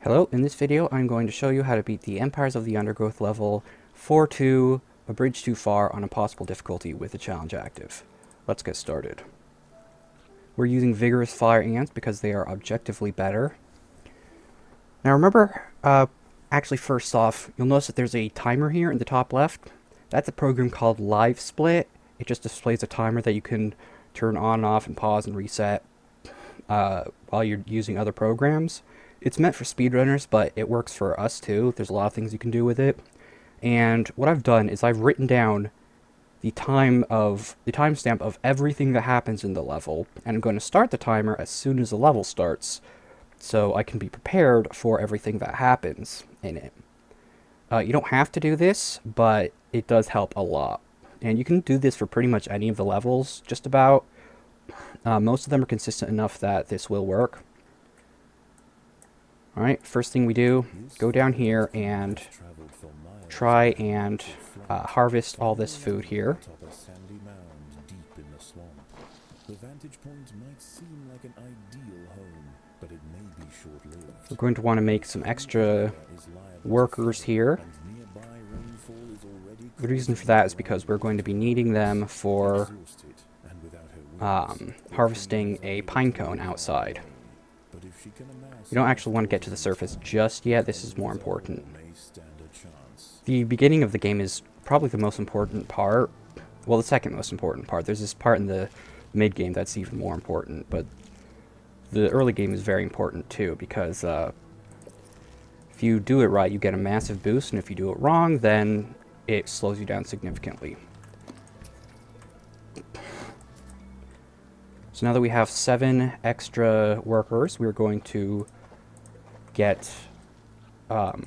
Hello, in this video I'm going to show you how to beat the Empires of the Undergrowth level 4-2, a bridge too far on impossible difficulty with the challenge active. Let's get started. We're using vigorous fire ants because they are objectively better. Now remember, actually first off, you'll notice that there's a timer here in the top left. That's a program called Live Split. It just displays a timer that you can turn on and off and pause and reset while you're using other programs. It's meant for speedrunners, but it works for us too. There's a lot of things you can do with it. And what I've done is I've written down the timestamp of everything that happens in the level, and I'm going to start the timer as soon as the level starts, so I can be prepared for everything that happens in it. You don't have to do this, but it does help a lot. And you can do this for pretty much any of the levels, just about. Most of them are consistent enough that this will work. Alright, first thing we do, go down here and try and harvest all this food here. We're going to want to make some extra workers here. The reason for that is because we're going to be needing them for harvesting a pine cone outside. You don't actually want to get to the surface just yet. This is more important. The beginning of the game is probably the most important part. Well, the second most important part. There's this part in the mid-game that's even more important, but the early game is very important too, because if you do it right, you get a massive boost, and if you do it wrong, then it slows you down significantly. So now that we have 7 extra workers, we're going to get a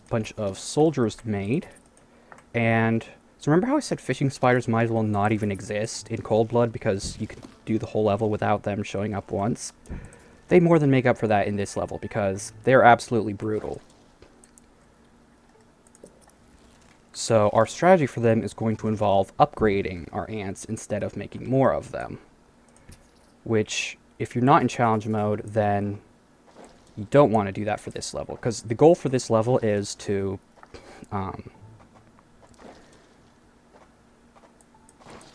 bunch of soldiers made. And so remember how I said fishing spiders might as well not even exist in Cold Blood because you could do the whole level without them showing up once? They more than make up for that in this level because they're absolutely brutal. So our strategy for them is going to involve upgrading our ants instead of making more of them. Which, if you're not in challenge mode, then you don't want to do that for this level, because the goal for this level is to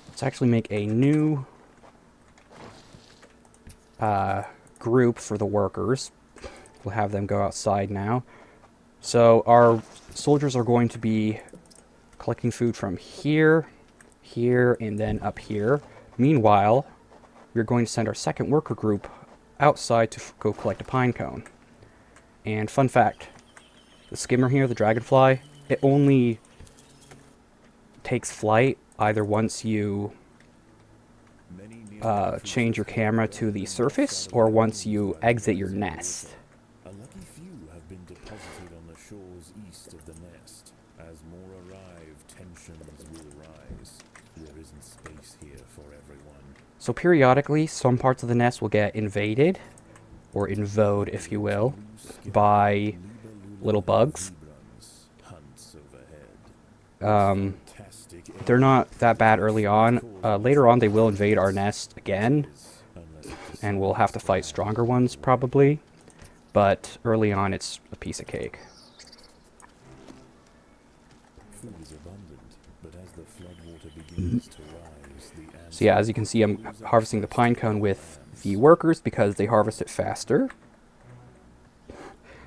let's actually make a new group for the workers. We'll have them go outside now. So our soldiers are going to be collecting food from here, here, and then up here. Meanwhile, we're going to send our second worker group outside to go collect a pine cone. And fun fact, the skimmer here, the dragonfly, it only takes flight either once you change your camera to the surface or once you exit your nest. A lucky few have been deposited on the shores east of the nest. As more arrive, tensions will rise. There isn't space here for everyone. So periodically, some parts of the nest will get invaded, or invode, if you will, by little bugs. They're not that bad early on. Later on, they will invade our nest again, and we'll have to fight stronger ones, probably. But early on, it's a piece of cake. Food is abundant, but as the floodwater begins to rise, So yeah, as you can see, I'm harvesting the pine cone with the workers because they harvest it faster.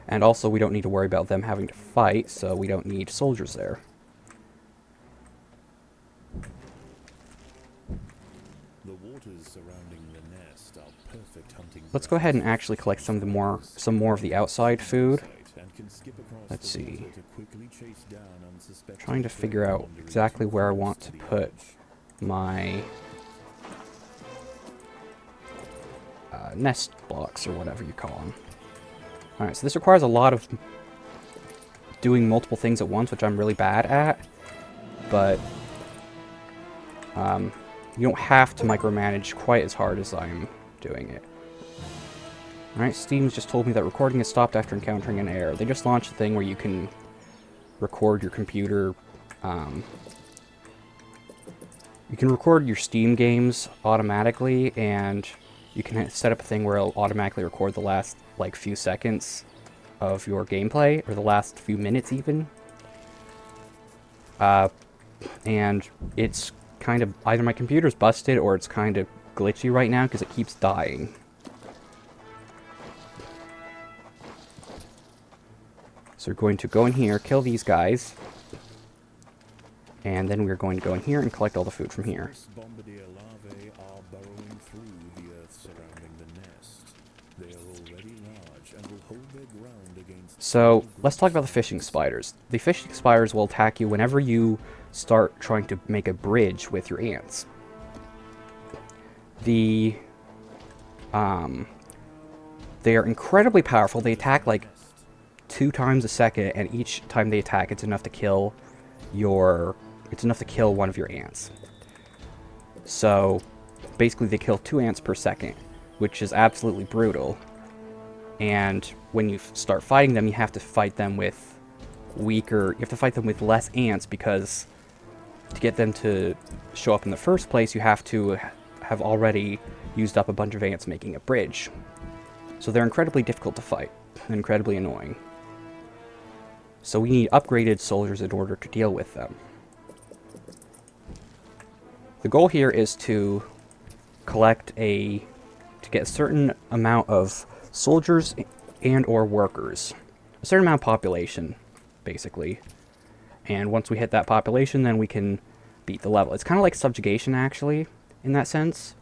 And also, we don't need to worry about them having to fight, so we don't need soldiers there. the waters surrounding the nest are perfect hunting. Let's go ahead and actually collect some more of the outside food. Let's see. Trying to figure out exactly where I want to put my nest blocks, or whatever you call them. Alright, so this requires a lot of doing multiple things at once, which I'm really bad at, but you don't have to micromanage quite as hard as I'm doing it. Alright, Steam's just told me that recording has stopped after encountering an error. They just launched a thing where you can record your computer. You can record your Steam games automatically, and you can set up a thing where it'll automatically record the last, like, few seconds of your gameplay, or the last few minutes even. And it's kind of, either my computer's busted or it's kind of glitchy right now because it keeps dying. So we're going to go in here, kill these guys, and then we're going to go in here and collect all the food from here. Bombardier larvae are burrowing through the earth surrounding the nest. They are already large and will hold their ground against... So let's talk about the fishing spiders. The fishing spiders will attack you whenever you start trying to make a bridge with your ants. They are incredibly powerful. They attack like 2 times a second, and each time they attack, it's enough to kill one of your ants. So basically they kill 2 ants per second, which is absolutely brutal. And when you start fighting them, you have to fight them with less ants, because to get them to show up in the first place, you have to have already used up a bunch of ants making a bridge. So they're incredibly difficult to fight, and incredibly annoying. So we need upgraded soldiers in order to deal with them. The goal here is to get a certain amount of soldiers and or workers. A certain amount of population, basically. And once we hit that population, then we can beat the level. It's kind of like subjugation, actually, in that sense.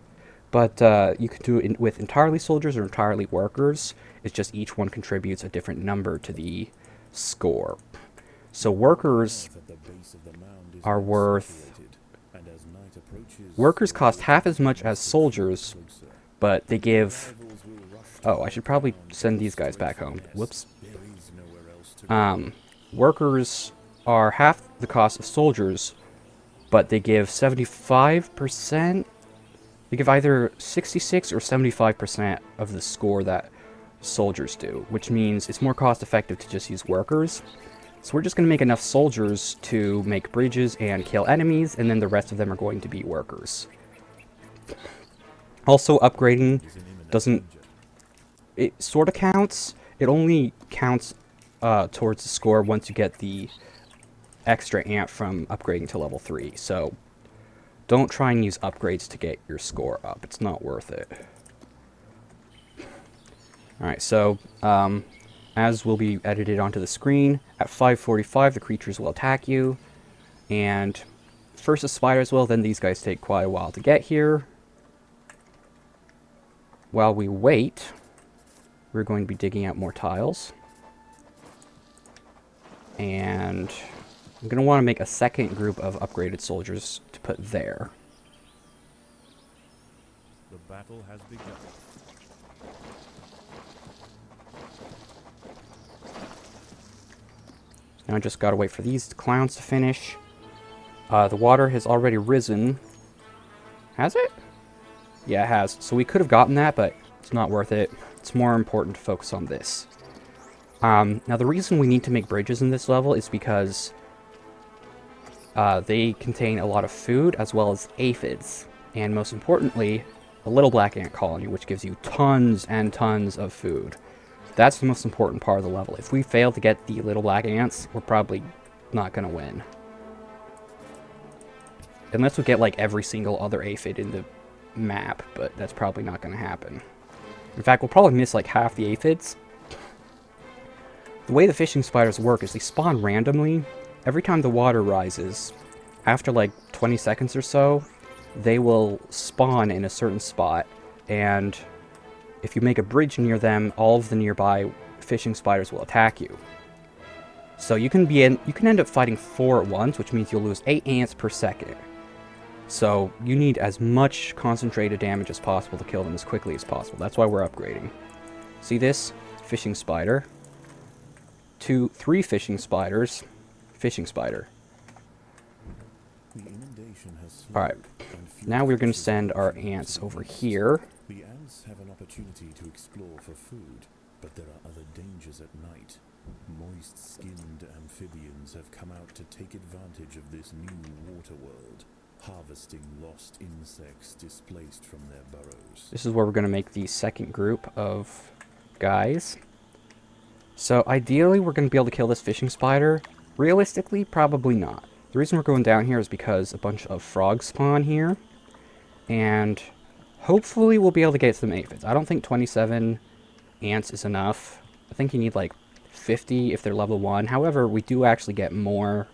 But you can do it with entirely soldiers or entirely workers. It's just each one contributes a different number to the score. So workers are workers cost half as much as soldiers, but they give... Oh, I should probably send these guys back home. Whoops. Workers are half the cost of soldiers, but they give 75%. They give either 66 or 75% of the score that soldiers do, which means it's more cost effective to just use workers. So we're just going to make enough soldiers to make bridges and kill enemies, and then the rest of them are going to be workers. Also, upgrading doesn't... It sort of counts. It only counts towards the score once you get the extra ant from upgrading to level 3. So don't try and use upgrades to get your score up. It's not worth it. Alright, so as will be edited onto the screen, at 5:45 the creatures will attack you. And first the spiders will, then these guys take quite a while to get here. While we wait, we're going to be digging out more tiles. And I'm going to want to make a second group of upgraded soldiers to put there. The battle has begun. Now I just got to wait for these clowns to finish. The water has already risen. Has it? Yeah, it has. So we could have gotten that, but it's not worth it. It's more important to focus on this. Now the reason we need to make bridges in this level is because they contain a lot of food as well as aphids. And most importantly, a little black ant colony, which gives you tons and tons of food. That's the most important part of the level. If we fail to get the little black ants, we're probably not going to win. Unless we get like every single other aphid in the map, but that's probably not going to happen. In fact, we'll probably miss like half the aphids. The way the fishing spiders work is they spawn randomly. Every time the water rises, after like 20 seconds or so, they will spawn in a certain spot, and if you make a bridge near them, all of the nearby fishing spiders will attack you. So you can end up fighting 4 at once, which means you'll lose 8 ants per second. So you need as much concentrated damage as possible to kill them as quickly as possible. That's why we're upgrading. See this? Fishing spider. 2, 3 fishing spiders. Fishing spider. Alright. Now we're going to send our ants over here. The ants have an opportunity to explore for food, but there are other dangers at night. Moist-skinned amphibians have come out to take advantage of this new water world, harvesting lost insects displaced from their burrows. This is where we're going to make the second group of guys. So ideally, we're going to be able to kill this fishing spider. Realistically, probably not. The reason we're going down here is because a bunch of frogs spawn here. And hopefully we'll be able to get some aphids. I don't think 27 ants is enough. I think you need like 50 if they're level 1. However, we do actually get more...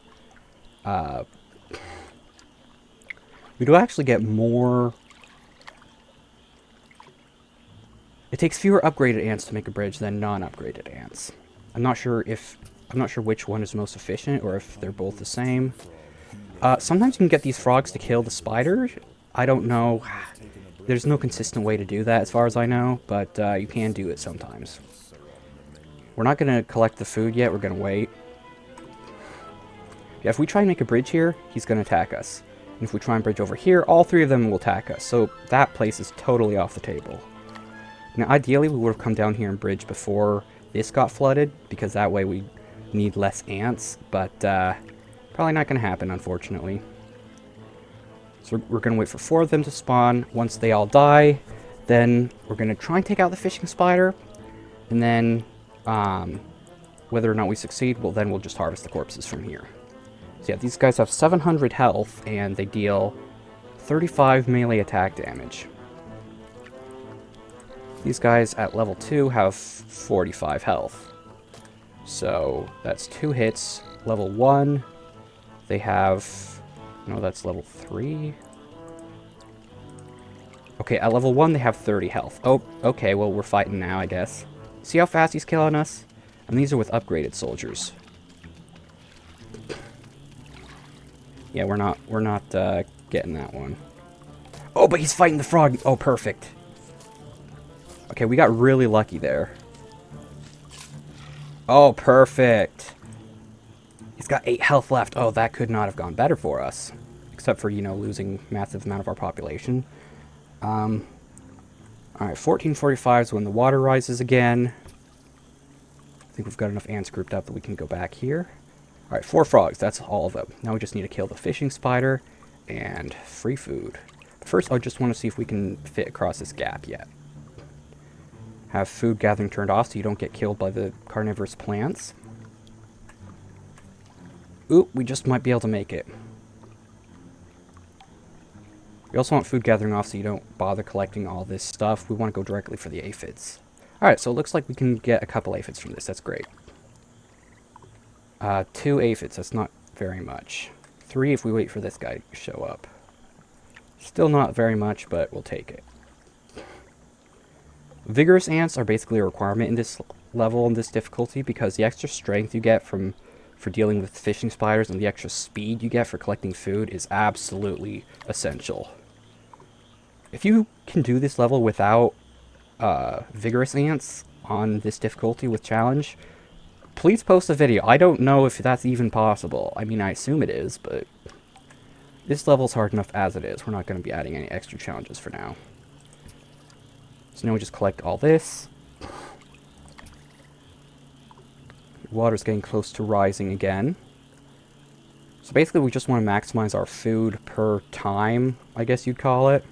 we do actually get more... It takes fewer upgraded ants to make a bridge than non-upgraded ants. I'm not sure which one is most efficient or if they're both the same. Sometimes you can get these frogs to kill the spider. I don't know. There's no consistent way to do that as far as I know, but you can do it sometimes. We're not going to collect the food yet. We're going to wait. Yeah, if we try and make a bridge here, he's going to attack us. And if we try and bridge over here, all three of them will attack us. So that place is totally off the table. Now, ideally, we would have come down here and bridged before this got flooded, because that way we need less ants, but probably not going to happen, unfortunately. So we're going to wait for 4 of them to spawn. Once they all die, then we're going to try and take out the fishing spider, and then whether or not we succeed, well, then we'll just harvest the corpses from here. So yeah, these guys have 700 health, and they deal 35 melee attack damage. These guys at level 2 have 45 health. So that's 2 hits. Level 1, they have... No, that's level 3. Okay, at level 1 they have 30 health. Oh, okay, well we're fighting now, I guess. See how fast he's killing us? And these are with upgraded soldiers. Yeah, we're not getting that one. Oh, but he's fighting the frog. Oh, perfect. Okay, we got really lucky there. Oh, perfect. He's got 8 health left. Oh, that could not have gone better for us. Except for, you know, losing massive amount of our population. Alright, 1445 is when the water rises again. I think we've got enough ants grouped up that we can go back here. Alright, 4 frogs. That's all of them. Now we just need to kill the fishing spider and free food. But first, I just want to see if we can fit across this gap yet. Have food gathering turned off so you don't get killed by the carnivorous plants. Oop, we just might be able to make it. We also want food gathering off so you don't bother collecting all this stuff. We want to go directly for the aphids. Alright, so it looks like we can get a couple aphids from this. That's great. 2 aphids, that's not very much. 3 if we wait for this guy to show up. Still not very much, but we'll take it. Vigorous ants are basically a requirement in this level, in this difficulty, because the extra strength you get for dealing with fishing spiders and the extra speed you get for collecting food is absolutely essential. If you can do this level without vigorous ants on this difficulty with challenge, please post a video. I don't know if that's even possible. I mean, I assume it is, but this level's hard enough as it is. We're not going to be adding any extra challenges for now. So now we just collect all this. Water's getting close to rising again. So basically we just want to maximize our food per time, I guess you'd call it.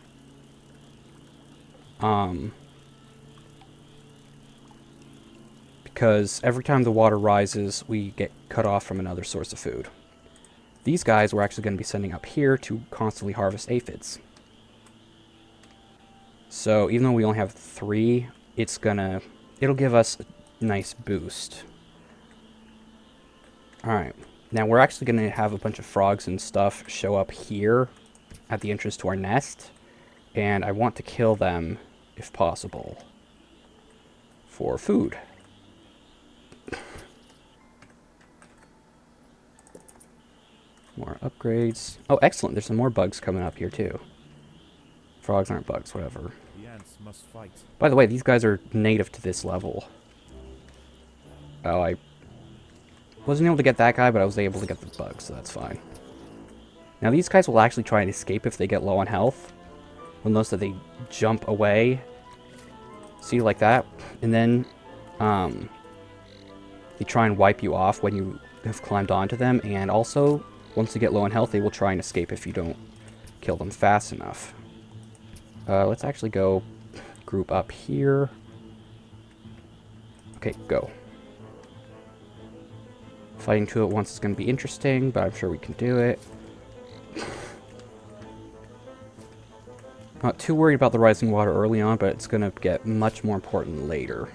Because every time the water rises, we get cut off from another source of food. These guys we're actually going to be sending up here to constantly harvest aphids. So even though we only have 3, it'll give us a nice boost. Alright, now we're actually going to have a bunch of frogs and stuff show up here at the entrance to our nest. And I want to kill them, if possible, for food. More upgrades. Oh, excellent, there's some more bugs coming up here too. Frogs aren't bugs, whatever. The ants must fight. By the way, these guys are native to this level. Oh, I wasn't able to get that guy, but I was able to get the bugs, so that's fine. Now these guys will actually try and escape if they get low on health. You'll notice that they jump away. See, like that? And then, they try and wipe you off when you have climbed onto them, and also, once they get low on health, they will try and escape if you don't kill them fast enough. Let's actually go group up here. Okay, go. Fighting two at once is going to be interesting, but I'm sure we can do it. Not too worried about the rising water early on, but it's going to get much more important later.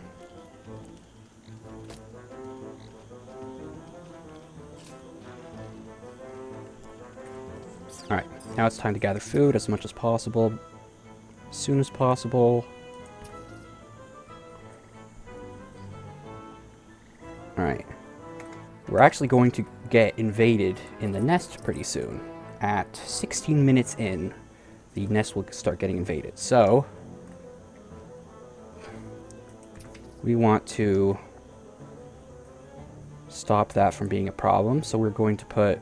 Alright, now it's time to gather food as much as possible. As soon as possible. Alright. We're actually going to get invaded in the nest pretty soon. At 16 minutes in, the nest will start getting invaded. So, we want to stop that from being a problem. So we're going to put...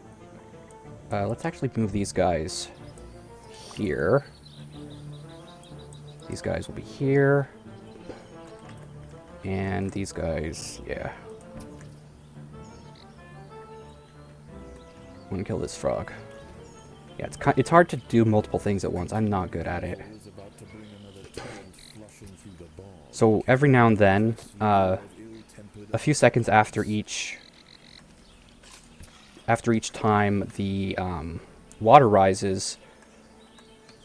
let's actually move these guys here. These guys will be here. And these guys, yeah. I want to kill this frog. Yeah, it's hard to do multiple things at once. I'm not good at it. So every now and then, a few seconds after each time the water rises,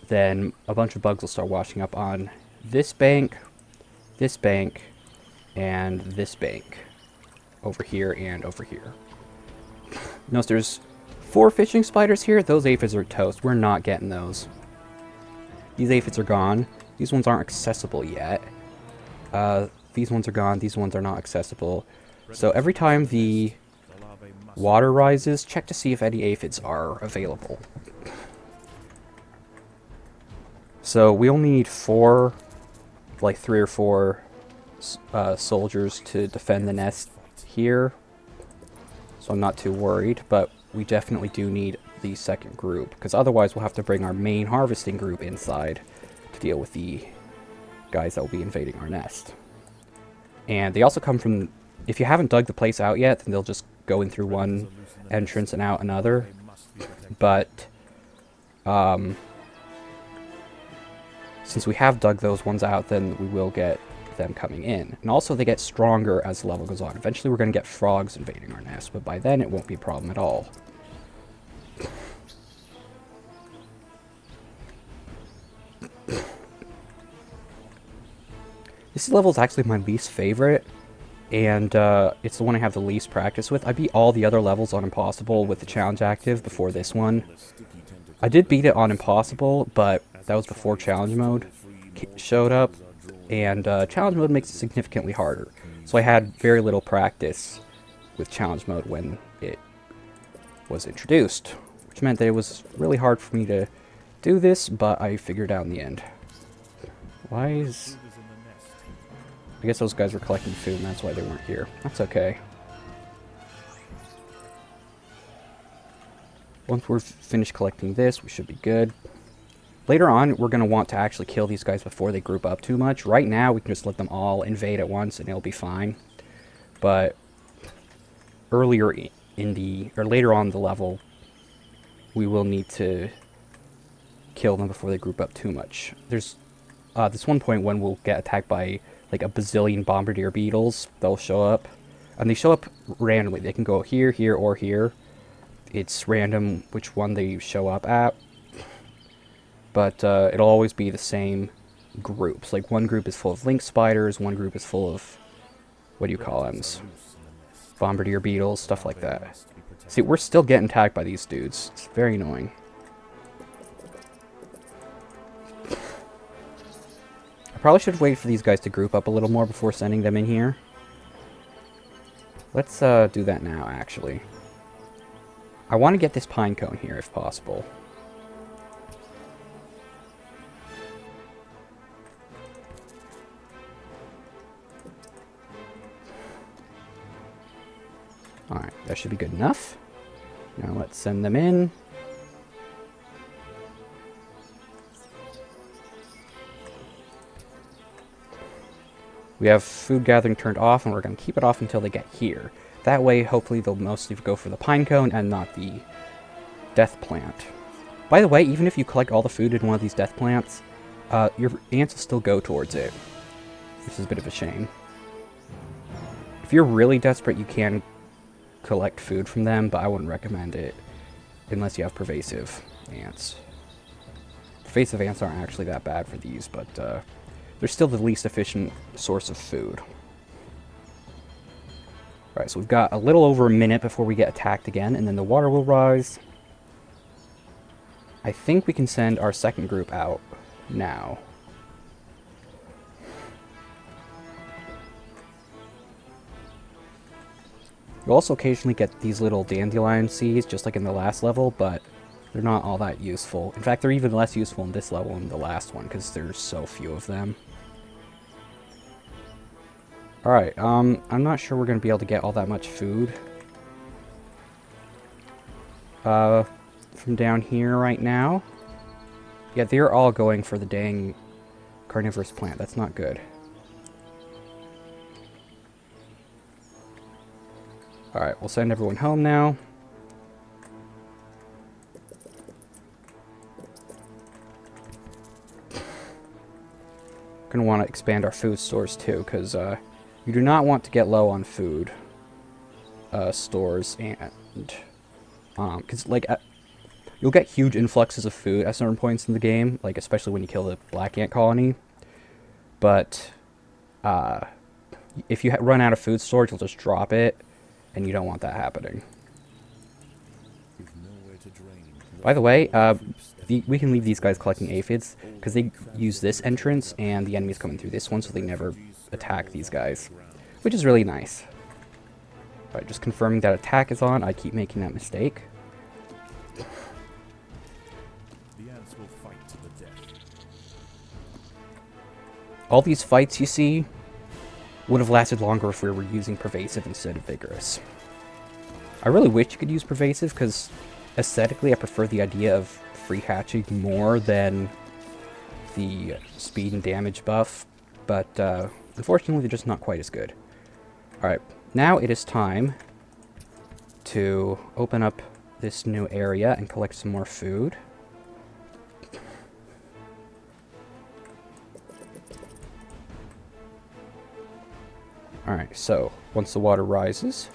then a bunch of bugs will start washing up on this bank, and this bank. Over here and over here. Notice there's 4 fishing spiders here. Those aphids are toast. We're not getting those. These aphids are gone. These ones aren't accessible yet. These ones are gone. These ones are not accessible. So every time the water rises, check to see if any aphids are available. So we only need 4, like 3 or 4 soldiers to defend the nest here. So I'm not too worried, but we definitely do need the second group, because otherwise we'll have to bring our main harvesting group inside to deal with the guys that will be invading our nest. And they also come from, if you haven't dug the place out yet, then they'll just go in through one entrance and out another. But since we have dug those ones out, then we will get them coming in. And also they get stronger as the level goes on. Eventually we're going to get frogs invading our nest, but by then it won't be a problem at all. This level is actually my least favorite, and it's the one I have the least practice with. I beat all the other levels on Impossible with the challenge active before this one. I did beat it on Impossible, but that was before challenge mode showed up, and challenge mode makes it significantly harder. So I had very little practice with challenge mode when it was introduced, which meant that it was really hard for me to do this, but I figured out in the end. Why is... I guess those guys were collecting food and that's why they weren't here. That's okay. Once we're finished collecting this, we should be good. Later on, we're going to want to actually kill these guys before they group up too much. Right now, we can just let them all invade at once and it'll be fine. But earlier in the, or later on in the level, we will need to kill them before they group up too much. There's this one point when we'll get attacked by like a bazillion bombardier beetles. They'll show up, and they show up randomly. They can go here, here, or here. It's random which one they show up at, but it'll always be the same groups. Like one group is full of link spiders, one group is full of, what do you call them? Bombardier beetles, stuff like that. See, we're still getting attacked by these dudes. It's very annoying. I probably should wait for these guys to group up a little more before sending them in here. Let's do that now, actually. I want to get this pine cone here, if possible. Alright, that should be good enough. Now let's send them in. We have food gathering turned off, and we're going to keep it off until they get here. That way, hopefully, they'll mostly go for the pine cone and not the death plant. By the way, even if you collect all the food in one of these death plants, your ants will still go towards it, which is a bit of a shame. If you're really desperate, you can collect food from them, but I wouldn't recommend it unless you have pervasive ants. Pervasive ants aren't actually that bad for these, but they're still the least efficient source of food. Alright, so we've got a little over a minute before we get attacked again, and then the water will rise. I think we can send our second group out now. You'll also occasionally get these little dandelion seeds, just like in the last level, but they're not all that useful. In fact, they're even less useful in this level than the last one, because there's so few of them. Alright, I'm not sure we're going to be able to get all that much food from down here right now. Yeah, they're all going for the dang carnivorous plant. That's not good. Alright, we'll send everyone home now. Gonna want to expand our food stores too, because you do not want to get low on food stores, and because like you'll get huge influxes of food at certain points in the game, like especially when you kill the black ant colony. But if you run out of food storage, you'll just drop it, and you don't want that happening. By the way, we can leave these guys collecting aphids, because they use this entrance, and the enemy's coming through this one, so they never attack these guys, which is really nice. Alright, just confirming that attack is on. I keep making that mistake. The ants will fight to the death. All these fights you see would have lasted longer if we were using pervasive instead of vigorous. I really wish you could use pervasive, because aesthetically I prefer the idea of free hatching more than the speed and damage buff, but unfortunately they're just not quite as good. Alright, now it is time to open up this new area and collect some more food. Alright, so once the water rises,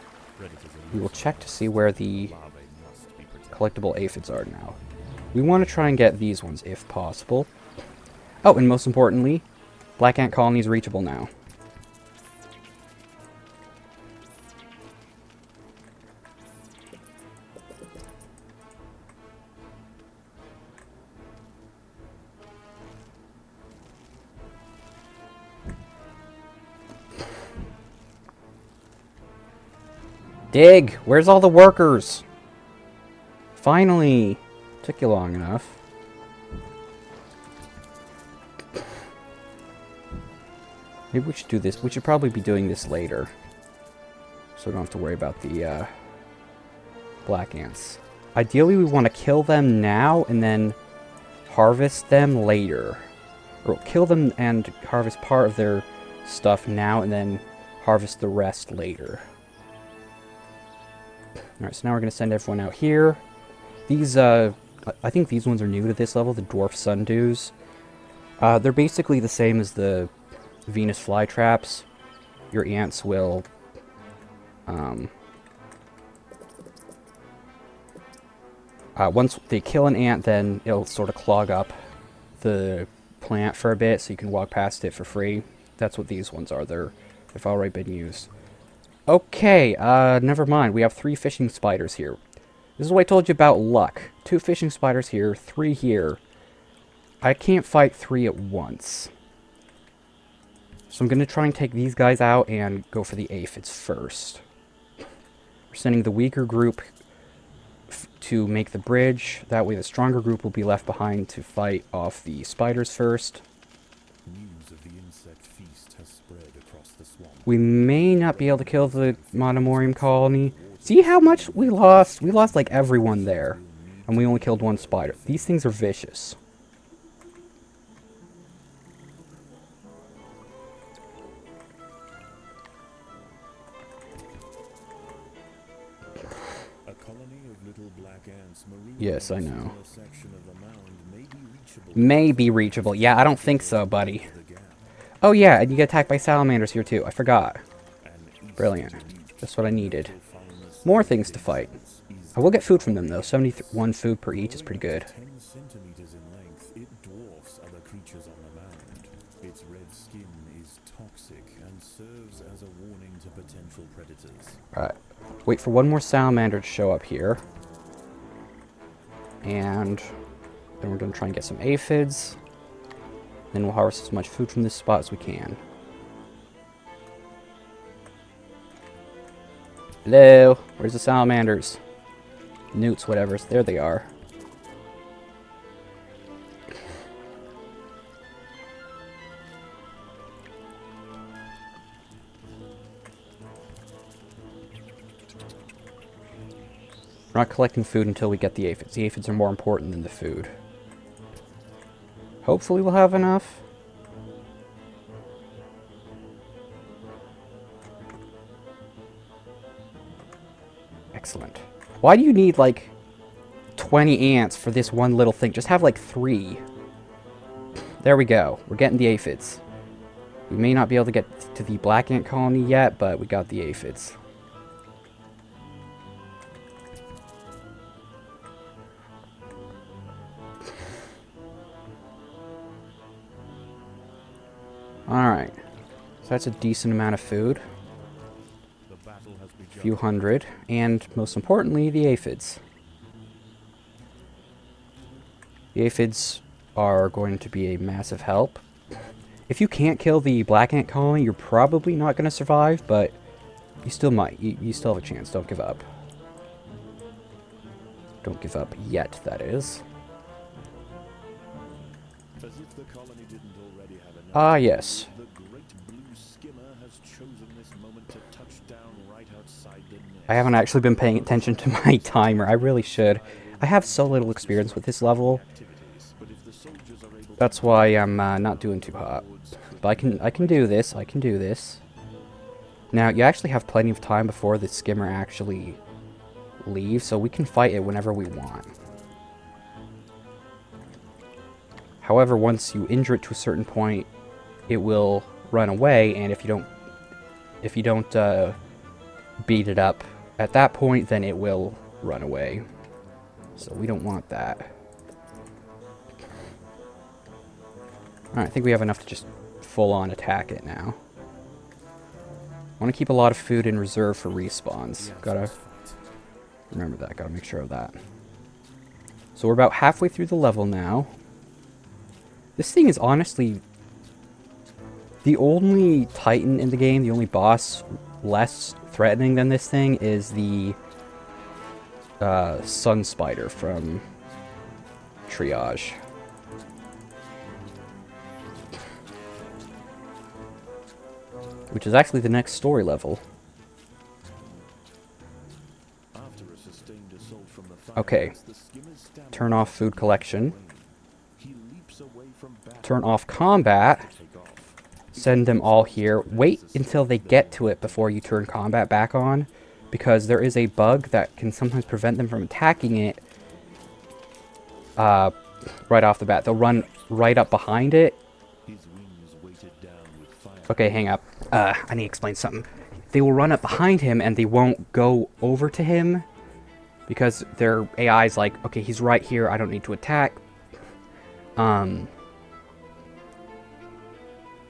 we will check to see where the collectible aphids are now. We want to try and get these ones if possible. Oh, and most importantly, black ant colony is reachable now. Dig! Where's all the workers? Finally! Took you long enough. Maybe we should do this. We should probably be doing this later, so we don't have to worry about the black ants. Ideally, we want to kill them now and then harvest them later. Or kill them and harvest part of their stuff now and then harvest the rest later. Alright, so now we're going to send everyone out here. These, I think these ones are new to this level, the dwarf sundews. They're basically the same as the Venus flytraps. Your ants will, once they kill an ant, then it'll sort of clog up the plant for a bit, so you can walk past it for free. That's what these ones are. They've already been used. Okay, never mind. We have 3 fishing spiders here. This is what I told you about luck. 2 fishing spiders here, 3 here. I can't fight 3 at once. So I'm going to try and take these guys out and go for the aphids first. We're sending the weaker group to make the bridge. That way the stronger group will be left behind to fight off the spiders first. News of the insect feast has spread across the swamp. We may not be able to kill the monomorium colony. See how much we lost? We lost like everyone there. And we only killed 1 spider. These things are vicious. A colony of little black ants marooned Yes, I in a know. smaller section of the mound may be reachable. May be reachable. Yeah, I don't think so, buddy. The gap, Oh yeah, and you get attacked by salamanders here too. I forgot. and east Brilliant. to reach That's what I needed. will find the more things to fight. I will get food from them though. 71 food per each is pretty good. 10 centimeters in length, it dwarfs other creatures on the mound. Its red skin is toxic and serves as a warning to potential predators. Alright. Wait for one more salamander to show up here. And then we're going to try and get some aphids. Then we'll harvest as much food from this spot as we can. Hello? Where's the salamanders? Newts, whatever. There they are. We're not collecting food until we get the aphids. The aphids are more important than the food. Hopefully we'll have enough. Excellent. Why do you need, like, 20 ants for this one little thing? Just have, like, 3. There we go. We're getting the aphids. We may not be able to get to the black ant colony yet, but we got the aphids. Alright. So that's a decent amount of food. A few hundred. And most importantly, the aphids. The aphids are going to be a massive help. If you can't kill the black ant colony, you're probably not going to survive, but you still might. You still have a chance. Don't give up. Don't give up yet, that is. As if the colony didn't already have enough. Ah, yes. The great blue skimmer has chosen this moment to touch down right outside the nest. I haven't actually been paying attention to my timer. I really should. I have so little experience with this level. That's why I'm not doing too hot. But I can do this. I can do this. Now, you actually have plenty of time before the skimmer actually leaves, so we can fight it whenever we want. However, once you injure it to a certain point, it will run away, and if you don't beat it up at that point, then it will run away. So we don't want that. Alright, I think we have enough to just full-on attack it now. I want to keep a lot of food in reserve for respawns. Gotta remember that, gotta make sure of that. So we're about halfway through the level now. This thing is honestly the only Titan in the game, the only boss less threatening than this thing is the sun spider from Triage. Which is actually the next story level. Okay. Turn off food collection. Turn off combat. Send them all here. Wait until they get to it before you turn combat back on, because there is a bug that can sometimes prevent them from attacking it right off the bat. They'll run right up behind it. Okay, hang up. I need to explain something. They will run up behind him and they won't go over to him because their AI is like, okay, he's right here, I don't need to attack.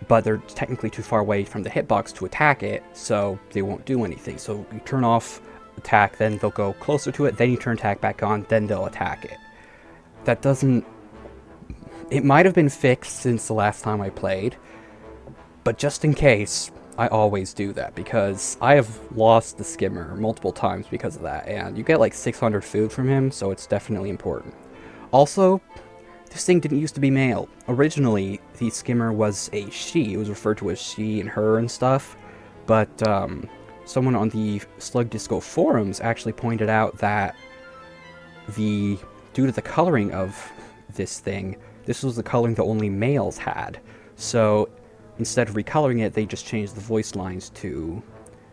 But they're technically too far away from the hitbox to attack it, so they won't do anything. So you turn off attack, then they'll go closer to it, then you turn attack back on, then they'll attack it. That doesn't... It might have been fixed since the last time I played, but just in case, I always do that, because I have lost the skimmer multiple times because of that, and you get like 600 food from him, so it's definitely important. Also, this thing didn't used to be male. Originally, the skimmer was a she. It was referred to as she and her and stuff, but someone on the Slug Disco forums actually pointed out that due to the coloring of this thing, this was the coloring that only males had. So instead of recoloring it, they just changed the voice lines to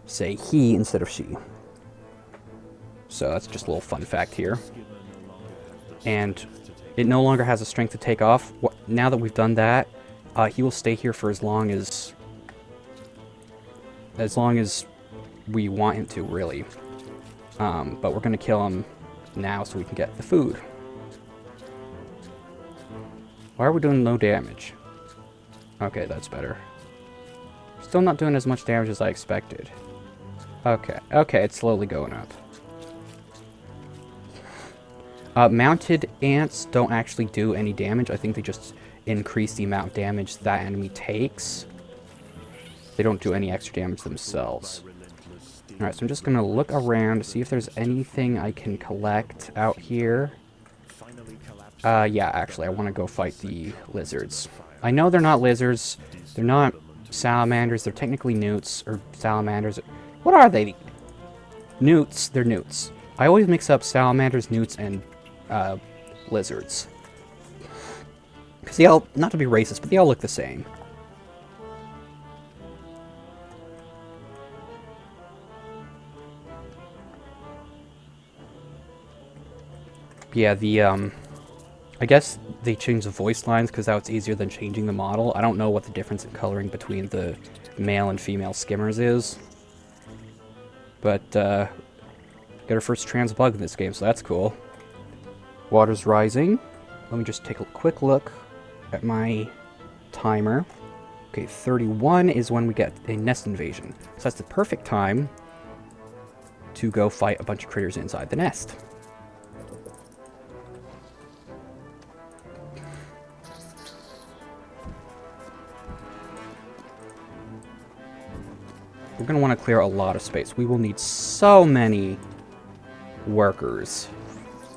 say he instead of she. So that's just a little fun fact here. And it no longer has the strength to take off. Now that we've done that, he will stay here for as long as we want him to, really. But we're going to kill him now so we can get the food. Why are we doing no damage? Okay, that's better. Still not doing as much damage as I expected. Okay, it's slowly going up. Mounted ants don't actually do any damage. I think they just increase the amount of damage that enemy takes. They don't do any extra damage themselves. Alright, so I'm just going to look around to see if there's anything I can collect out here. Yeah, actually, I want to go fight the lizards. I know they're not lizards. They're not salamanders. They're technically newts, or salamanders. What are they? Newts. They're newts. I always mix up salamanders, newts, and lizards. Because they all, not to be racist, but they all look the same. Yeah, I guess they changed the voice lines because that was easier than changing the model. I don't know what the difference in coloring between the male and female skimmers is. But, got our first trans bug in this game, so that's cool. Water's rising. Let me just take a quick look at my timer. Okay, 31 is when we get a nest invasion. So that's the perfect time to go fight a bunch of critters inside the nest. We're going to want to clear a lot of space. We will need so many workers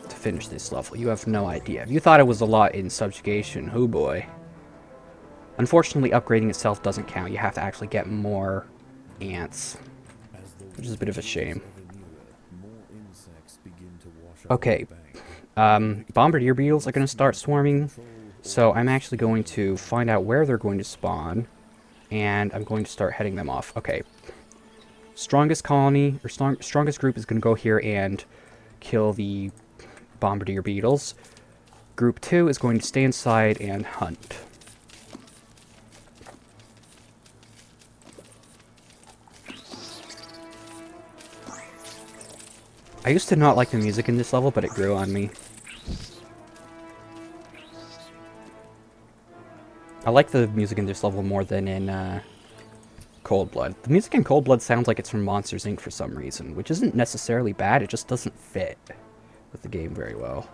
to finish this level. You have no idea. If you thought it was a lot in Subjugation, oh boy. Unfortunately, upgrading itself doesn't count. You have to actually get more ants, which is a bit of a shame. Okay, bombardier beetles are going to start swarming, so I'm actually going to find out where they're going to spawn, and I'm going to start heading them off. Okay, strongest colony, or strongest group is going to go here and kill the bombardier beetles. Group 2 is going to stay inside and hunt. I used to not like the music in this level, but it grew on me. I like the music in this level more than in Cold Blood. The music in Cold Blood sounds like it's from Monsters, Inc. for some reason, which isn't necessarily bad, it just doesn't fit with the game very well.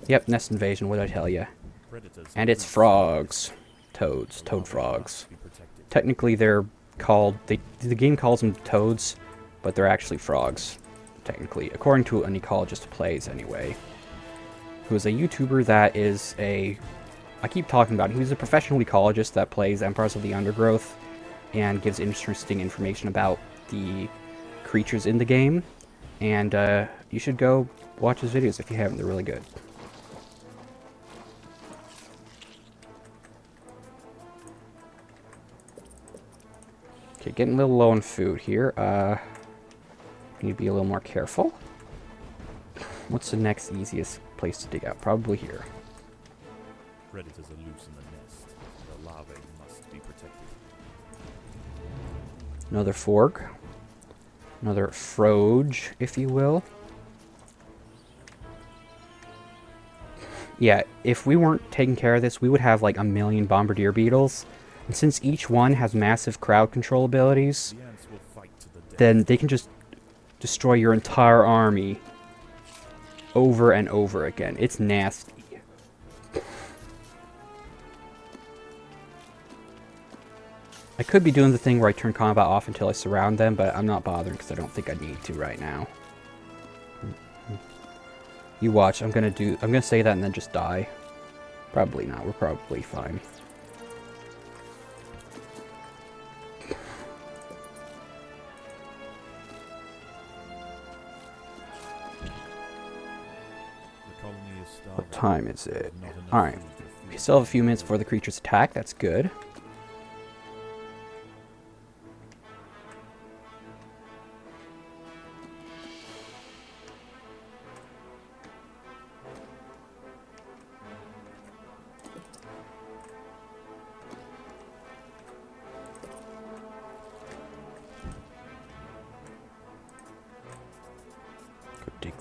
Yep, nest invasion, what did I tell you? And it's frogs. Toads. Toad frogs. Technically they're called... the game calls them toads, but they're actually frogs, technically. According to an ecologist who plays, anyway. Who is a YouTuber that is a... I keep talking about him. He's a professional ecologist that plays Empires of the Undergrowth and gives interesting information about the creatures in the game. And you should go watch his videos if you haven't. They're really good. Okay, getting a little low on food here. Need to be a little more careful. What's the next easiest place to dig out? Probably here. Predators are loose in the nest. The larvae must be protected. Another fork. Another froge, if you will. Yeah, if we weren't taking care of this, we would have like 1 million bombardier beetles. And since each one has massive crowd control abilities, then they can just destroy your entire army over and over again. It's nasty. I could be doing the thing where I turn combat off until I surround them, but I'm not bothering because I don't think I need to right now. You watch, I'm gonna say that and then just die. Probably not, we're probably fine. What time is it? Alright. We still have a few minutes before the creatures attack, that's good.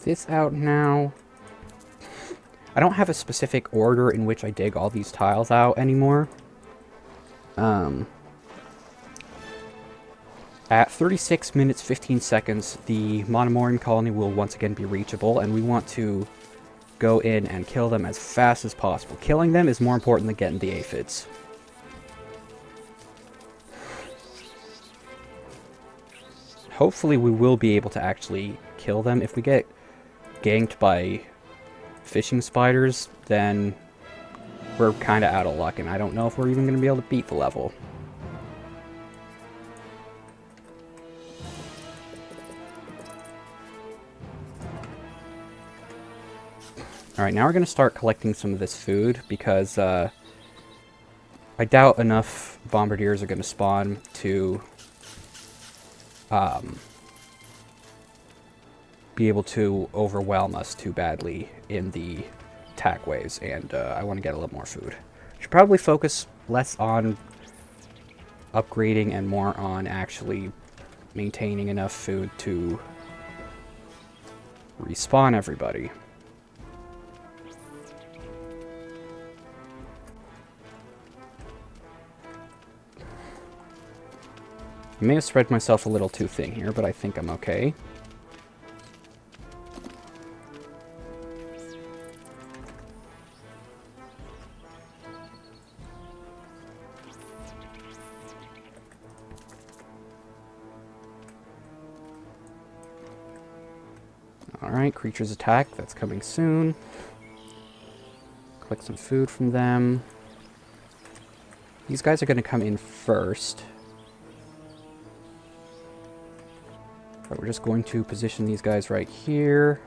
this out now. I don't have a specific order in which I dig all these tiles out anymore. At 36 minutes 15 seconds, the monomorium colony will once again be reachable, and we want to go in and kill them as fast as possible. Killing them is more important than getting the aphids. Hopefully we will be able to actually kill them. If we get ganked by fishing spiders, then we're kind of out of luck, and I don't know if we're even going to be able to beat the level. Alright, now we're going to start collecting some of this food, because I doubt enough bombardiers are going to spawn to be able to overwhelm us too badly in the attack waves, and I want to get a little more food. Should probably focus less on upgrading and more on actually maintaining enough food to respawn everybody. I may have spread myself a little too thin here, but I think I'm okay. Alright, creatures attack. That's coming soon. Collect some food from them. These guys are going to come in first. But we're just going to position these guys right here.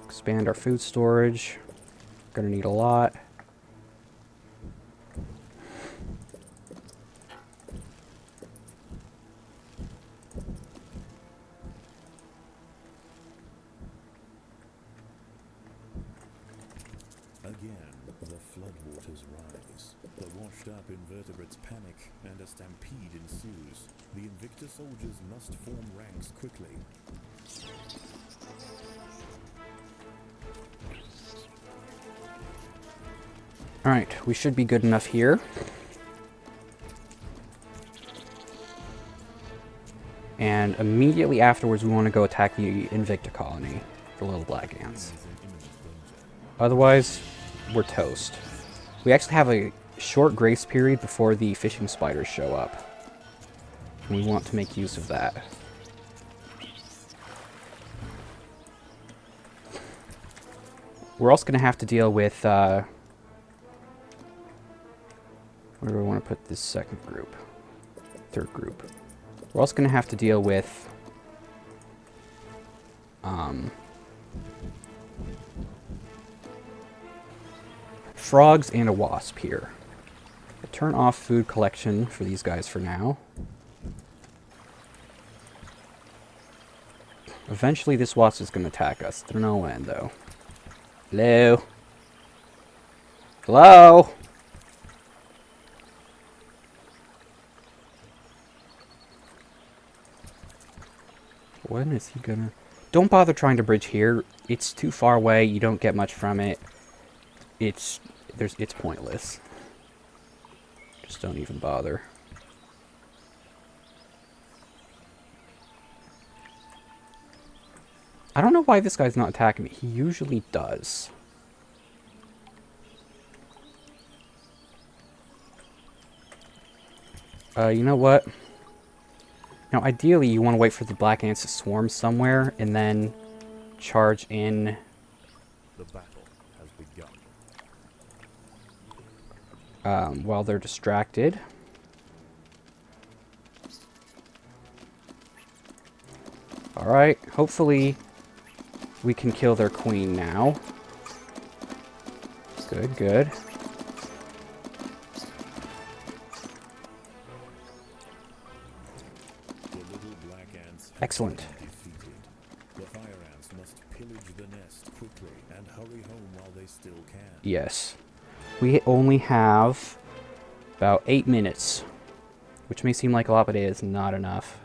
Expand our food storage. Gonna need a lot. Again, the floodwaters rise. The washed-up invertebrates panic, and a stampede ensues. The Invicta soldiers must form ranks quickly. Alright, we should be good enough here. And immediately afterwards, we want to go attack the Invicta colony, the little black ants. Otherwise, we're toast. We actually have a short grace period before the fishing spiders show up. And we want to make use of that. We're also going to have to deal with, where do I want to put this second group? Third group. We're also going to have to deal with, frogs and a wasp here. I'll turn off food collection for these guys for now. Eventually this wasp is going to attack us. Don't know when, though. Hello? Hello? When is he gonna... Don't bother trying to bridge here. It's too far away. You don't get much from it. It's pointless. Just don't even bother. I don't know why this guy's not attacking me. He usually does. You know what? Now, ideally, you want to wait for the black ants to swarm somewhere and then charge in. The battle has begun. While they're distracted. Alright, hopefully we can kill their queen now. Good, good. Excellent. The fire ants must pillage the nest quickly and hurry home while they still can. Yes. We only have about 8 minutes, which may seem like a lot, but it is not enough.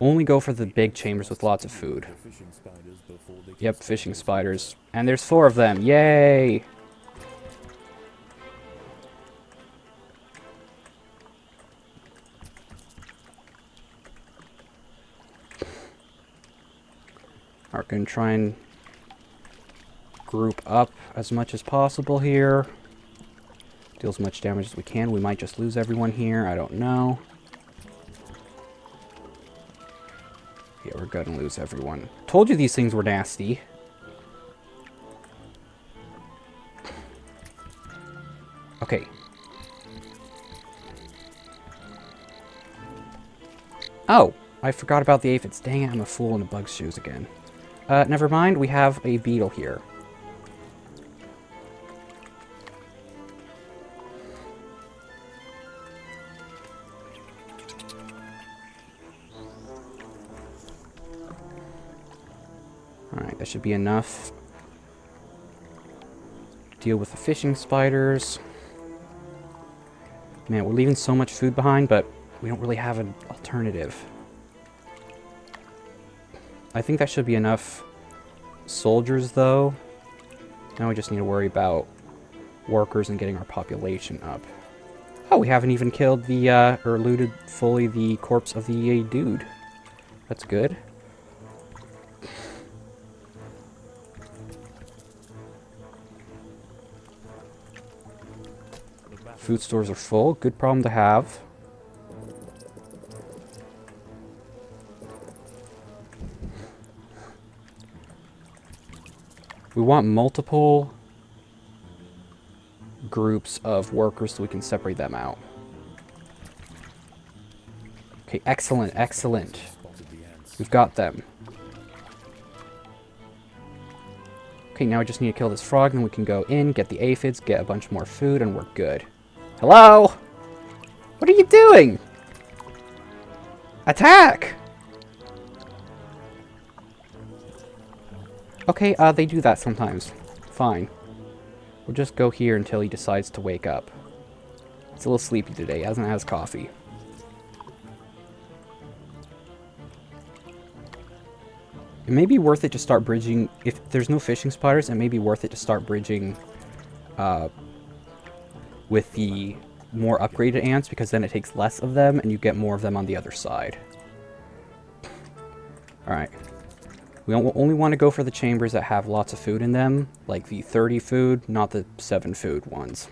Only go for the big chambers with lots of food. The fishing spiders before they can Yep, start fishing this spiders. And there's 4 of them. Yay! We're going to try and group up as much as possible here. Deal as much damage as we can. We might just lose everyone here. I don't know. Yeah, we're going to lose everyone. Told you these things were nasty. Okay. Oh, I forgot about the aphids. Dang it, I'm a fool in a bug's shoes again. Never mind, we have a beetle here. Alright, that should be enough. Deal with the fishing spiders. Man, we're leaving so much food behind, but we don't really have an alternative. I think that should be enough soldiers, though. Now we just need to worry about workers and getting our population up. Oh, we haven't even killed the, or looted fully the corpse of the dude. That's good. Food stores are full. Good problem to have. We want multiple groups of workers so we can separate them out. Okay, excellent, excellent. We've got them. Okay, now we just need to kill this frog, and then we can go in, get the aphids, get a bunch more food, and we're good. Hello? What are you doing? Attack! Okay, they do that sometimes. Fine. We'll just go here until he decides to wake up. He's a little sleepy today, hasn't had his coffee. It may be worth it to start bridging, if there's no fishing spiders, it may be worth it to start bridging with the more upgraded ants, because then it takes less of them and you get more of them on the other side. Alright. We only want to go for the chambers that have lots of food in them, like the 30 food, not the 7 food ones.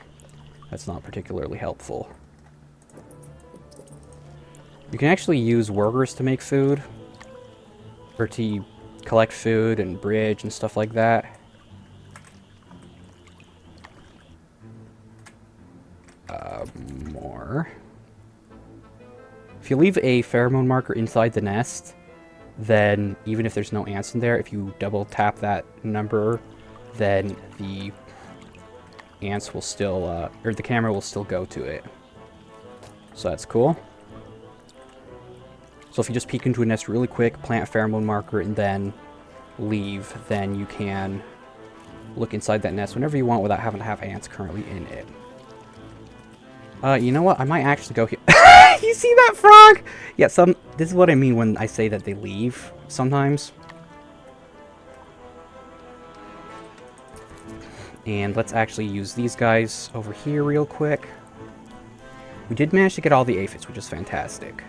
That's not particularly helpful. You can actually use workers to make food, or to collect food and bridge and stuff like that. More. If you leave a pheromone marker inside the nest, then even if there's no ants in there, if you double tap that number, then the ants will still, or the camera will still go to it. So that's cool. So if you just peek into a nest really quick, plant a pheromone marker, and then leave, then you can look inside that nest whenever you want without having to have ants currently in it. You know what? I might actually go here. You see that frog? Yeah, this is what I mean when I say that they leave sometimes. And let's actually use these guys over here real quick. We did manage to get all the aphids, which is fantastic.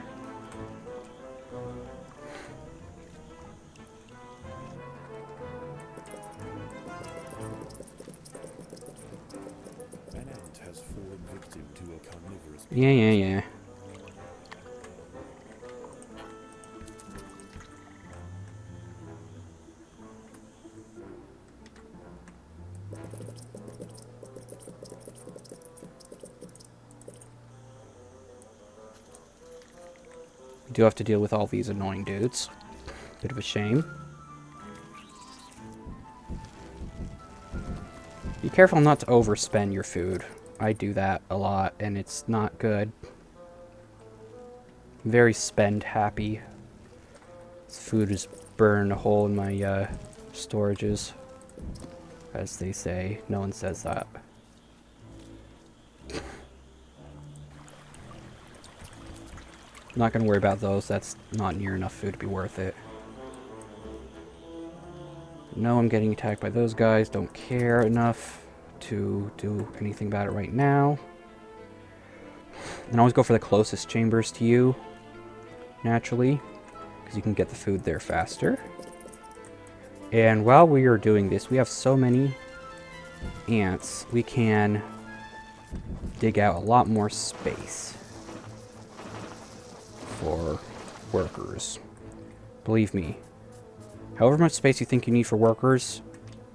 An ant has fallen victim to a carnivorous Yeah. We do have to deal with all these annoying dudes. Bit of a shame. Be careful not to overspend your food. I do that a lot, and it's not good. I'm very spend happy. This food has burned a hole in my storages, as they say. No one says that. Not going to worry about those. That's not near enough food to be worth it. No, I'm getting attacked by those guys. Don't care enough to do anything about it right now. And always go for the closest chambers to you, naturally, because you can get the food there faster. And while we are doing this, we have so many ants, we can dig out a lot more space for workers. Believe me, however much space you think you need for workers,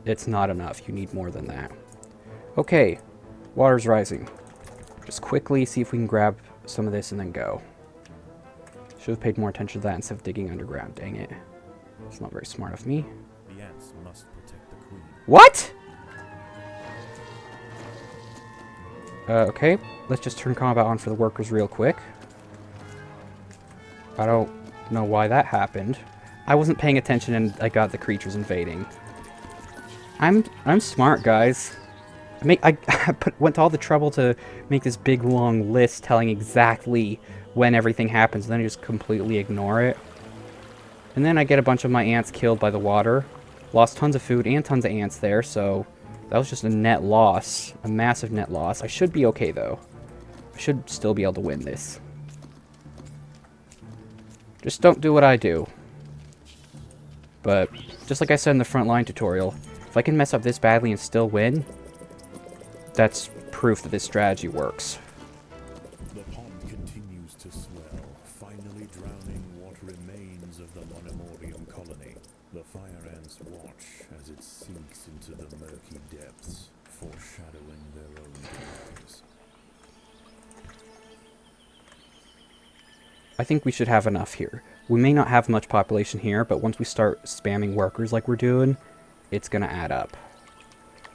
it's not enough. You need more than that. Okay, water's rising. Just quickly see if we can grab some of this and then go. Should have paid more attention to that instead of digging underground. Dang it. It's not very smart of me. The ants must protect the queen. What? Okay, let's just turn combat on for the workers real quick. I don't know why that happened. I wasn't paying attention and I got the creatures invading. I'm smart, guys. I went to all the trouble to make this big long list telling exactly when everything happens, and then I just completely ignore it. And then I get a bunch of my ants killed by the water. Lost tons of food and tons of ants there, so that was just a net loss. A massive net loss. I should be okay, though. I should still be able to win this. Just don't do what I do. But, just like I said in the frontline tutorial, if I can mess up this badly and still win, that's proof that this strategy works. The pond continues to swell, finally drowning what remains of the monomorium colony. The fire ants watch as it sinks into the murky depths, foreshadowing their own demise. I think we should have enough here. We may not have much population here, but once we start spamming workers like we're doing, it's gonna add up.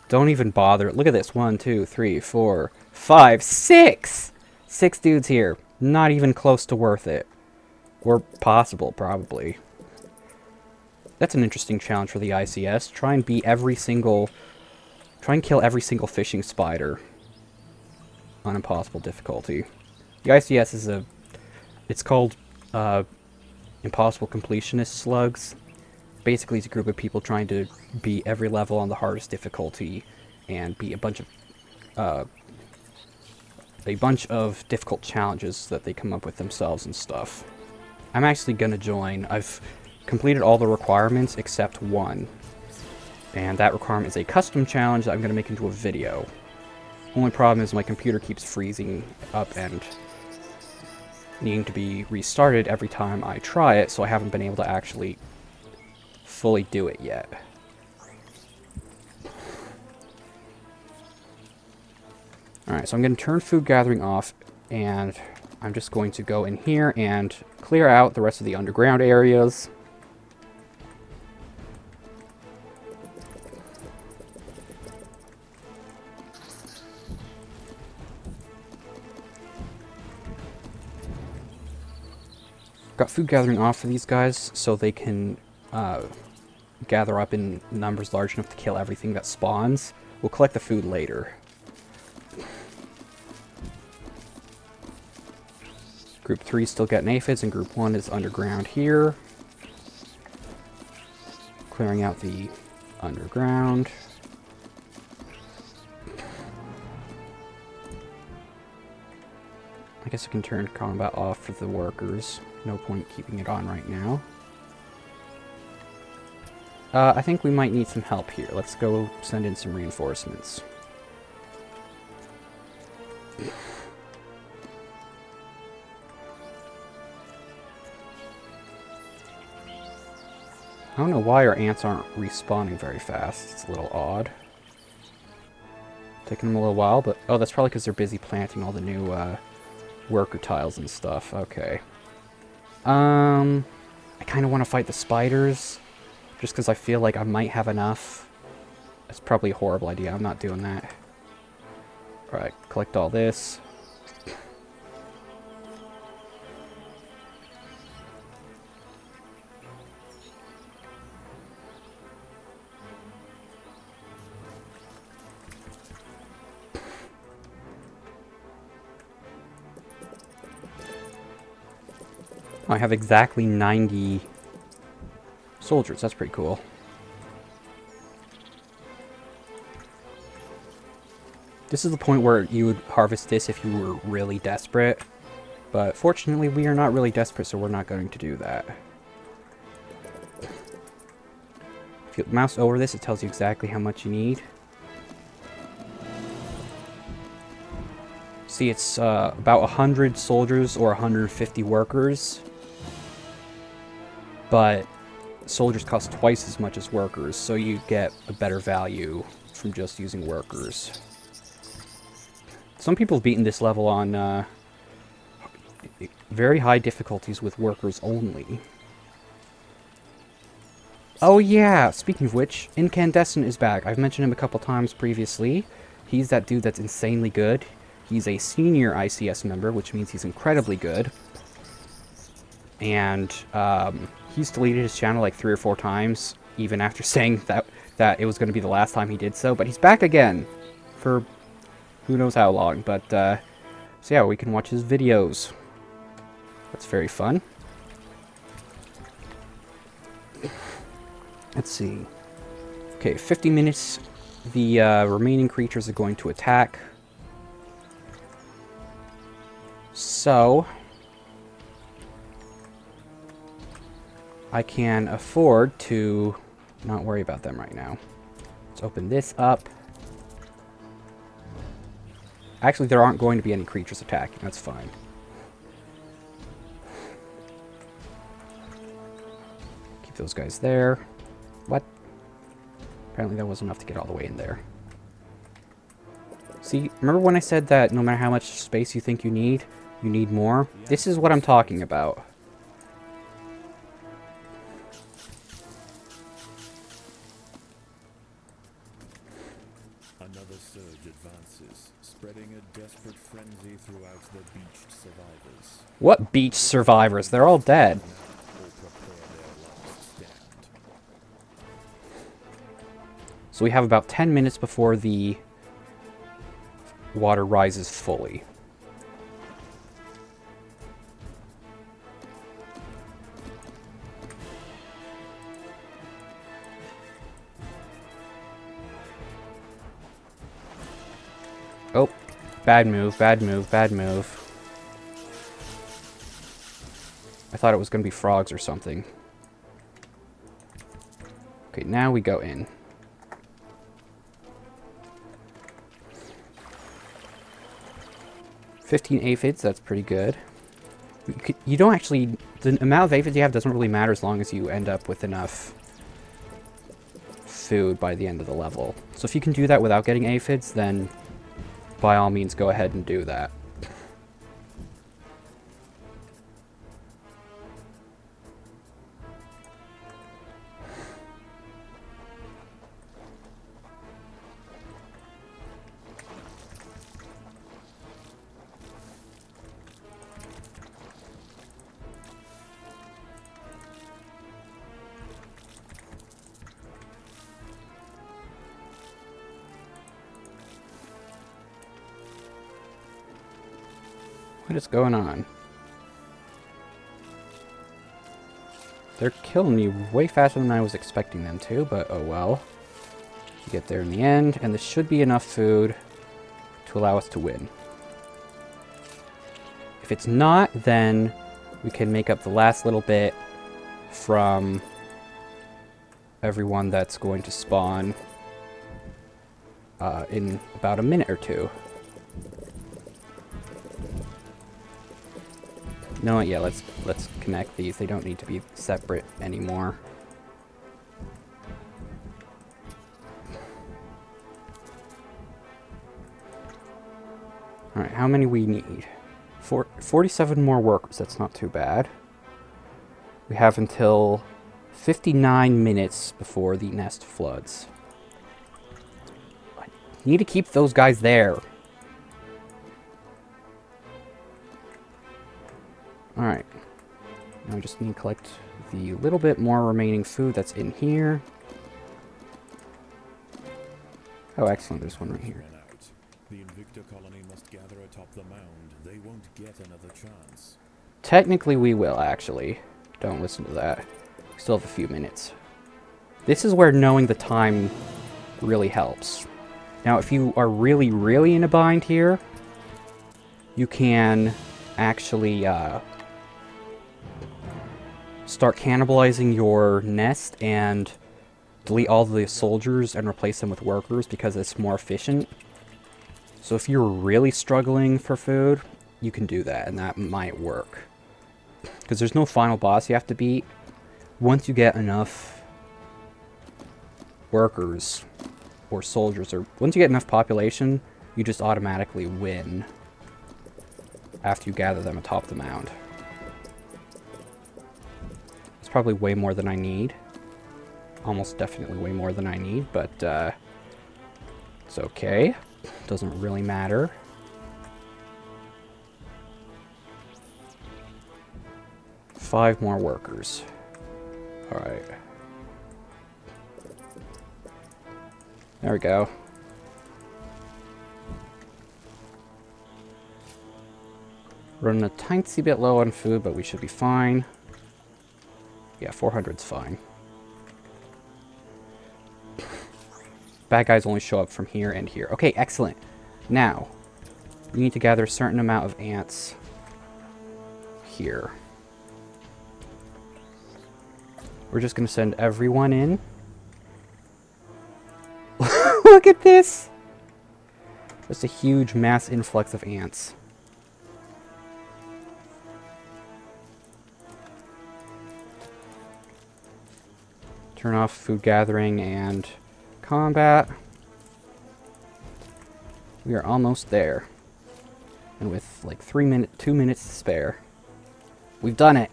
Don't even bother. Look at this. 1, 2, 3, 4, 5, 6! 6 dudes here. Not even close to worth it. Or possible, probably. That's an interesting challenge for the ICS. Try and kill every single fishing spider on impossible difficulty. The ICS is it's called impossible completionist slugs. Basically, it's a group of people trying to beat every level on the hardest difficulty and beat a bunch of difficult challenges that they come up with themselves and stuff. I'm actually gonna join. I've completed all the requirements except one, and that requirement is a custom challenge that I'm gonna make into a video. Only problem is my computer keeps freezing up and needing to be restarted every time I try it, so I haven't been able to actually fully do it yet. Alright, so I'm going to turn food gathering off, and I'm just going to go in here and clear out the rest of the underground areas. Got food gathering off for these guys so they can gather up in numbers large enough to kill everything that spawns. We'll collect the food later. Group 3 still getting aphids, and Group 1 is underground here. Clearing out the underground. I guess I can turn combat off for the workers. No point keeping it on right now. I think we might need some help here. Let's go send in some reinforcements. I don't know why our ants aren't respawning very fast. It's a little odd. Taking them a little while, but... Oh, that's probably because they're busy planting all the new worker tiles and stuff. Okay. I kind of want to fight the spiders, just because I feel like I might have enough. That's probably a horrible idea. I'm not doing that. Alright, collect all this. I have exactly 90 soldiers. That's pretty cool. This is the point where you would harvest this if you were really desperate. But fortunately, we are not really desperate, so we're not going to do that. If you mouse over this, it tells you exactly how much you need. See, it's about 100 soldiers or 150 workers. But soldiers cost twice as much as workers, so you get a better value from just using workers. Some people have beaten this level on very high difficulties with workers only. Oh yeah, speaking of which, Incandescent is back. I've mentioned him a couple times previously. He's that dude that's insanely good. He's a senior ICS member, which means he's incredibly good. And he's deleted his channel like 3 or 4 times, even after saying that it was going to be the last time he did so. But he's back again for who knows how long. But so yeah, we can watch his videos. That's very fun. Let's see. Okay, 50 minutes. The remaining creatures are going to attack. So I can afford to not worry about them right now. Let's open this up. Actually, there aren't going to be any creatures attacking. That's fine. Keep those guys there. What? Apparently that wasn't enough to get all the way in there. See, remember when I said that no matter how much space you think you need more? This is what I'm talking about. Another surge advances, spreading a desperate frenzy throughout the beached survivors. What beach survivors? They're all dead. Or prepare their last stand. So we have about 10 minutes before the water rises fully. Oh, bad move, bad move, bad move. I thought it was going to be frogs or something. Okay, now we go in. $15 aphids, that's pretty good. You don't actually... The amount of aphids you have doesn't really matter as long as you end up with enough food by the end of the level. So if you can do that without getting aphids, then by all means go ahead and do that. What is going on? They're killing me way faster than I was expecting them to, but oh well. You get there in the end, and this should be enough food to allow us to win. If it's not, then we can make up the last little bit from everyone that's going to spawn in about a minute or two. No, yeah, let's connect these. They don't need to be separate anymore. Alright, how many we need? 47 more workers, that's not too bad. We have until 59 minutes before the nest floods. I need to keep those guys there. Alright. Now I just need to collect the little bit more remaining food that's in here. Oh, excellent. There's one right here. Run out. The Invicta colony must gather atop the mound. They won't get another chance. Technically we will, actually. Don't listen to that. We still have a few minutes. This is where knowing the time really helps. Now, if you are really, really in a bind here, you can actually start cannibalizing your nest and delete all the soldiers and replace them with workers because it's more efficient. So if you're really struggling for food, you can do that, and that might work. Because there's no final boss you have to beat. Once you get enough workers or soldiers, or once you get enough population, you just automatically win after you gather them atop the mound. It's probably way more than I need. Almost definitely way more than I need, but it's okay. Doesn't really matter. Five more workers. Alright. There we go. Running a tiny bit low on food, but we should be fine. Yeah, 400's fine. Bad guys only show up from here and here. Okay, excellent. Now, we need to gather a certain amount of ants here. We're just going to send everyone in. Look at this! Just a huge mass influx of ants. Turn off food gathering and combat. We are almost there. And with like 2 minutes to spare. We've done it!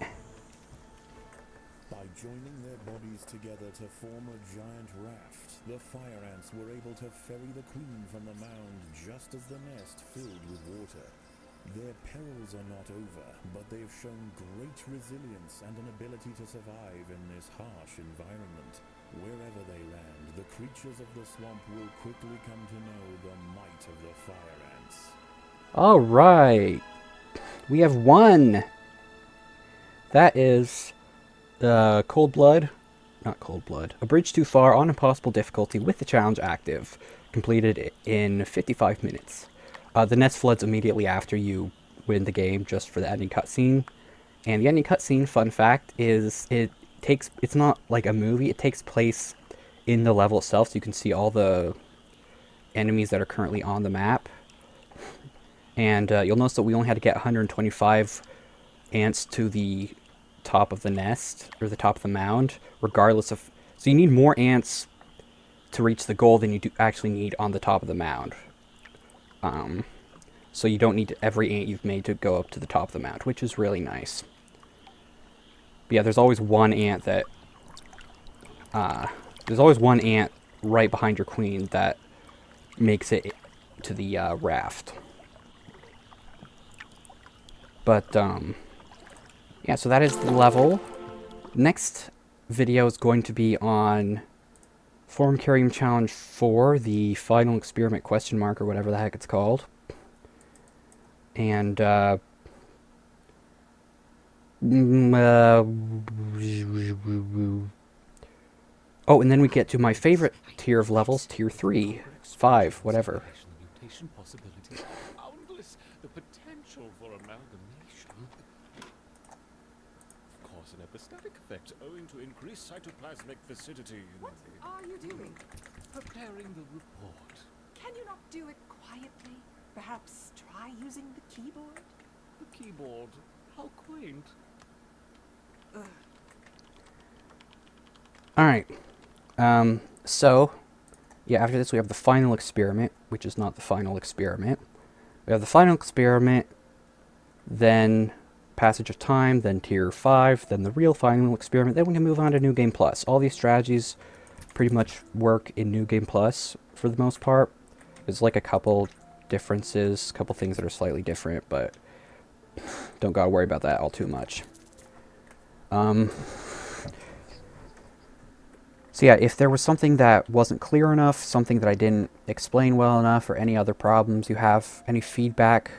By joining their bodies together to form a giant raft, the fire ants were able to ferry the queen from the mound just as the nest filled with water. Their perils are not over, but they've shown great resilience and an ability to survive in this harsh environment. Wherever they land, the creatures of the swamp will quickly come to know the might of the fire ants. Alright. We have won! That is Cold Blood. Not Cold Blood. A bridge too far on impossible difficulty with the challenge active. Completed in 55 minutes. The nest floods immediately after you win the game, just for the ending cutscene. And the ending cutscene, fun fact, is it's not like a movie, it takes place in the level itself, so you can see all the enemies that are currently on the map. And you'll notice that we only had to get 125 ants to the top of the nest, or the top of the mound, regardless of... So you need more ants to reach the goal than you do actually need on the top of the mound. So you don't need every ant you've made to go up to the top of the mound, which is really nice. But yeah, there's always one ant that... there's always one ant right behind your queen that makes it to the raft. But, yeah, so that is the level. Next video is going to be on Formcarium Challenge 4, the final experiment question mark, or whatever the heck it's called. And, oh, and then we get to my favorite tier of levels, tier 3, 5, whatever. The potential for amalgamation. Of course, an epistatic effect owing to increased cytoplasmic viscidity. What are you doing? Preparing the report. Can you not do it quietly? Perhaps try using the keyboard? The keyboard. How quaint. Alright. So, yeah, after this we have the final experiment, which is not the final experiment. We have the final experiment, then Passage of Time, then Tier 5, then the real final experiment, then we can move on to New Game Plus. All these strategies pretty much work in New Game Plus for the most part. There's like a couple differences, a couple things that are slightly different, but don't gotta worry about that all too much. So yeah, if there was something that wasn't clear enough, something that I didn't explain well enough, or any other problems you have, any feedback,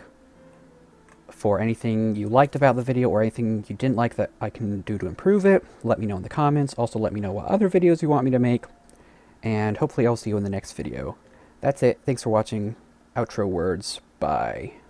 for anything you liked about the video or anything you didn't like that I can do to improve it. Let me know in the comments. Also, let me know what other videos you want me to make. And hopefully I'll see you in the next video. That's it. Thanks for watching. Outro words. Bye.